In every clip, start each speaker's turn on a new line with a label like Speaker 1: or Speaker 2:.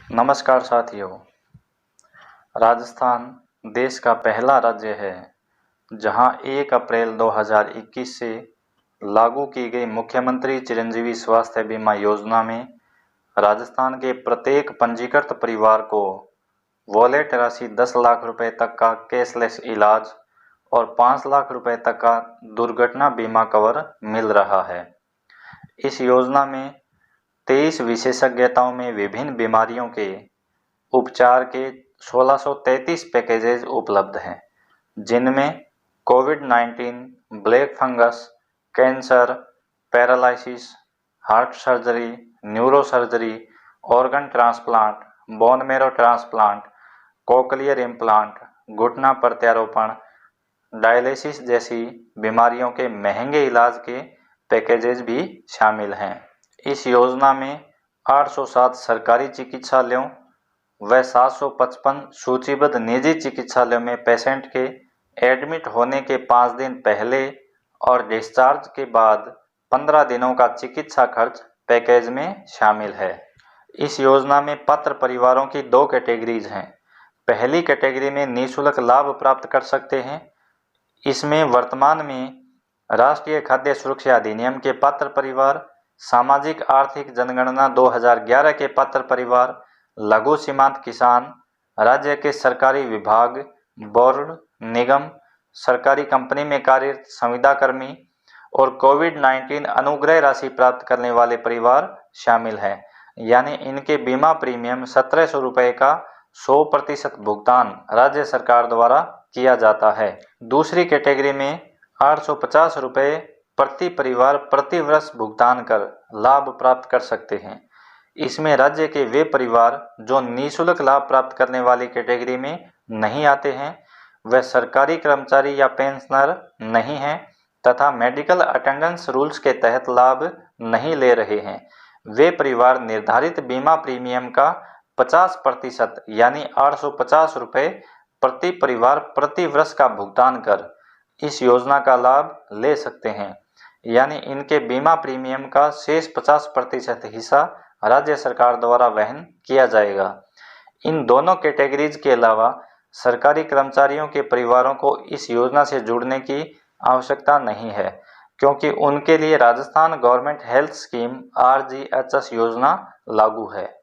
Speaker 1: नमस्कार साथियों। राजस्थान देश का पहला राज्य है जहां 1 अप्रैल 2021 से लागू की गई मुख्यमंत्री चिरंजीवी स्वास्थ्य बीमा योजना में राजस्थान के प्रत्येक पंजीकृत परिवार को वॉलेट राशि 10 लाख रुपए तक का कैशलेस इलाज और 5 लाख रुपए तक का दुर्घटना बीमा कवर मिल रहा है। इस योजना में 23 विशेषज्ञताओं में विभिन्न बीमारियों के उपचार के 1633 पैकेजेज उपलब्ध हैं, जिनमें कोविड-19, black fungus, cancer, paralysis, heart surgery, neuro surgery, organ transplant, bone marrow transplant, cochlear implant, घुटना प्रत्यारोपण, डायलिसिस जैसी बीमारियों के महंगे इलाज के पैकेजेज भी शामिल हैं। इस योजना में 807 सरकारी चिकित्सालयों व 755 सूचीबद्ध निजी चिकित्सालयों में पेशेंट के एडमिट होने के 5 दिन पहले और डिस्चार्ज के बाद 15 दिनों का चिकित्सा खर्च पैकेज में शामिल है। इस योजना में पात्र परिवारों की 2 कैटेगरीज हैं। पहली कैटेगरी में निःशुल्क लाभ प्राप्त कर सकते हैं। इसमें वर्तमान में राष्ट्रीय खाद्य सुरक्षा अधिनियम के पात्र परिवार, सामाजिक आर्थिक जनगणना 2011 के पात्र परिवार, लघु सीमांत किसान, राज्य के सरकारी विभाग, बोर्ड, निगम, सरकारी कंपनी में कार्यरत संविदा कर्मी और कोविड-19 अनुग्रह राशि प्राप्त करने वाले परिवार शामिल हैं। यानी इनके बीमा प्रीमियम 1700 रुपये का 100% भुगतान राज्य सरकार द्वारा किया जाता है। दूसरी कैटेगरी में 850 रुपये प्रति परिवार प्रति वर्ष भुगतान कर लाभ प्राप्त कर सकते हैं। इसमें राज्य के वे परिवार जो निःशुल्क लाभ प्राप्त करने वाली कैटेगरी में नहीं आते हैं, वे सरकारी कर्मचारी या पेंशनर नहीं हैं तथा मेडिकल अटेंडेंस रूल्स के तहत लाभ नहीं ले रहे हैं, वे परिवार निर्धारित बीमा प्रीमियम का 50% यानी 850 रुपये प्रति परिवार प्रति वर्ष का भुगतान कर इस योजना का लाभ ले सकते हैं। यानी इनके बीमा प्रीमियम का शेष 50% हिस्सा राज्य सरकार द्वारा वहन किया जाएगा। इन दोनों कैटेगरीज के अलावा सरकारी कर्मचारियों के परिवारों को इस योजना से जुड़ने की आवश्यकता नहीं है, क्योंकि उनके लिए Rajasthan government health scheme RGHS योजना लागू है।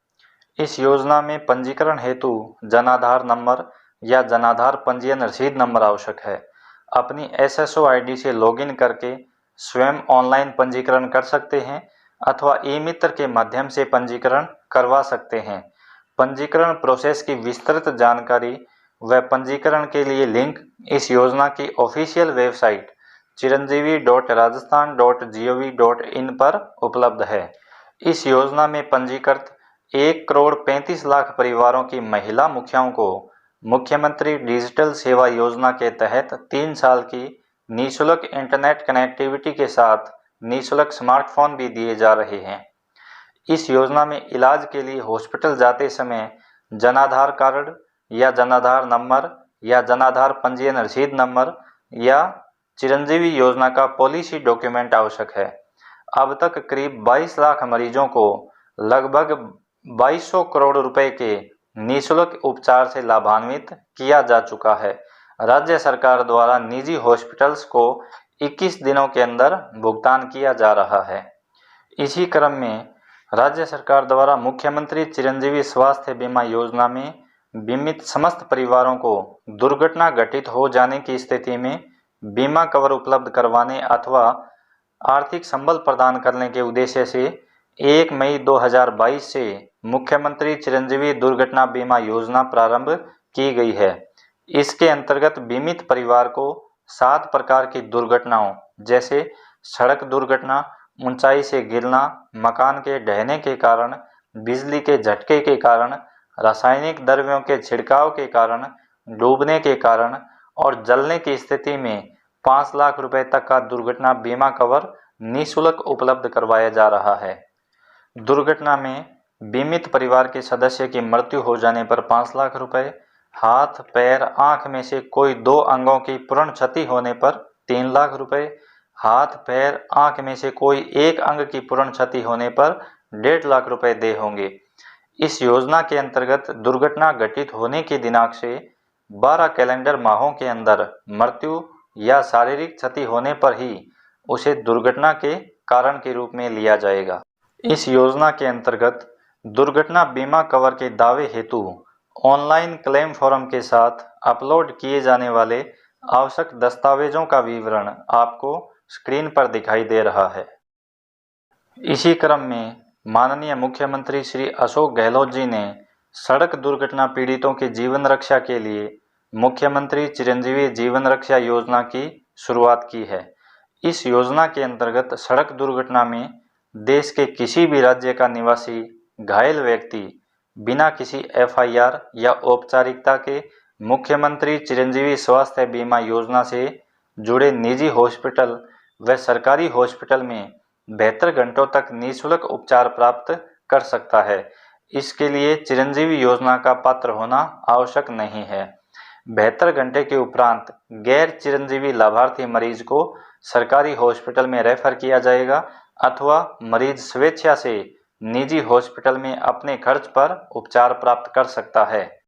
Speaker 1: इस योजना में पंजीकरण हेतु जनाधार नंबर या जनाधार पंजीयन रसीद नंबर आवश्यक है। अपनी SSO ID से लॉगिन करके स्वयं ऑनलाइन पंजीकरण कर सकते हैं अथवा ई-मित्र के माध्यम से पंजीकरण करवा सकते हैं। पंजीकरण प्रोसेस की विस्तृत जानकारी व पंजीकरण के लिए लिंक इस योजना की ऑफिशियल वेबसाइट chiranjeevi.rajasthan.gov.in पर उपलब्ध है। इस योजना में पंजीकृत 1,35,00,000 परिवारों की महिला मुखियाओं को मुख्यमंत्री डिजिटल सेवा योजना के तहत 3 साल की निःशुल्क इंटरनेट कनेक्टिविटी के साथ निःशुल्क स्मार्टफोन भी दिए जा रहे हैं। इस योजना में इलाज के लिए हॉस्पिटल जाते समय जनाधार कार्ड या जनाधार नंबर या जनाधार पंजीयन रसीद नंबर या चिरंजीवी योजना का पॉलिसी डॉक्यूमेंट आवश्यक है। अब तक करीब 22 लाख मरीजों को लगभग 2200 करोड़ रुपए के निःशुल्क उपचार से लाभान्वित किया जा चुका है। राज्य सरकार द्वारा निजी हॉस्पिटल्स को 21 दिनों के अंदर भुगतान किया जा रहा है। इसी क्रम में राज्य सरकार द्वारा मुख्यमंत्री चिरंजीवी स्वास्थ्य बीमा योजना में बीमित समस्त परिवारों को दुर्घटना घटित हो जाने की स्थिति में बीमा कवर उपलब्ध करवाने अथवा आर्थिक संबल प्रदान करने के उद्देश्य से 1 मई 2022 से मुख्यमंत्री चिरंजीवी दुर्घटना बीमा योजना प्रारंभ की गई है। इसके अंतर्गत बीमित परिवार को 7 प्रकार की दुर्घटनाओं जैसे सड़क दुर्घटना, ऊंचाई से गिरना, मकान के ढहने के कारण, बिजली के झटके के कारण, रासायनिक द्रव्यों के छिड़काव के कारण, डूबने के कारण और जलने की स्थिति में 5 लाख रुपए तक का दुर्घटना बीमा कवर निःशुल्क उपलब्ध करवाया जा रहा है। दुर्घटना में बीमित परिवार के सदस्य की मृत्यु हो जाने पर 5 लाख रुपए, हाथ, पैर, आंख में से कोई 2 अंगों की पूर्ण क्षति होने पर 3 लाख रुपए, हाथ, पैर, आंख में से कोई एक अंग की पूर्ण क्षति होने पर 1.5 लाख रुपए देय होंगे। इस योजना के अंतर्गत दुर्घटना घटित होने के दिनांक से 12 कैलेंडर माहों के अंदर मृत्यु या शारीरिक क्षति होने पर ही उसे दुर्घटना के कारण के रूप में लिया जाएगा। इस योजना के अंतर्गत दुर्घटना बीमा कवर के दावे हेतु ऑनलाइन क्लेम फॉर्म के साथ अपलोड किए जाने वाले आवश्यक दस्तावेजों का विवरण आपको स्क्रीन पर दिखाई दे रहा है। इसी क्रम में माननीय मुख्यमंत्री श्री अशोक गहलोत जी ने सड़क दुर्घटना पीड़ितों की जीवन रक्षा के लिए मुख्यमंत्री चिरंजीवी जीवन रक्षा योजना की शुरुआत की है। इस योजना के अंतर्गत सड़क दुर्घटना में देश के किसी भी राज्य का निवासी घायल व्यक्ति बिना किसी FIR या औपचारिकता के मुख्यमंत्री चिरंजीवी स्वास्थ्य बीमा योजना से जुड़े निजी हॉस्पिटल व सरकारी हॉस्पिटल में 72 घंटों तक निःशुल्क उपचार प्राप्त कर सकता है। इसके लिए चिरंजीवी योजना का पात्र होना आवश्यक नहीं है। 72 घंटे के उपरांत गैर चिरंजीवी लाभार्थी मरीज को सरकारी हॉस्पिटल में रेफर किया जाएगा अथवा मरीज स्वेच्छा से निजी हॉस्पिटल में अपने खर्च पर उपचार प्राप्त कर सकता है।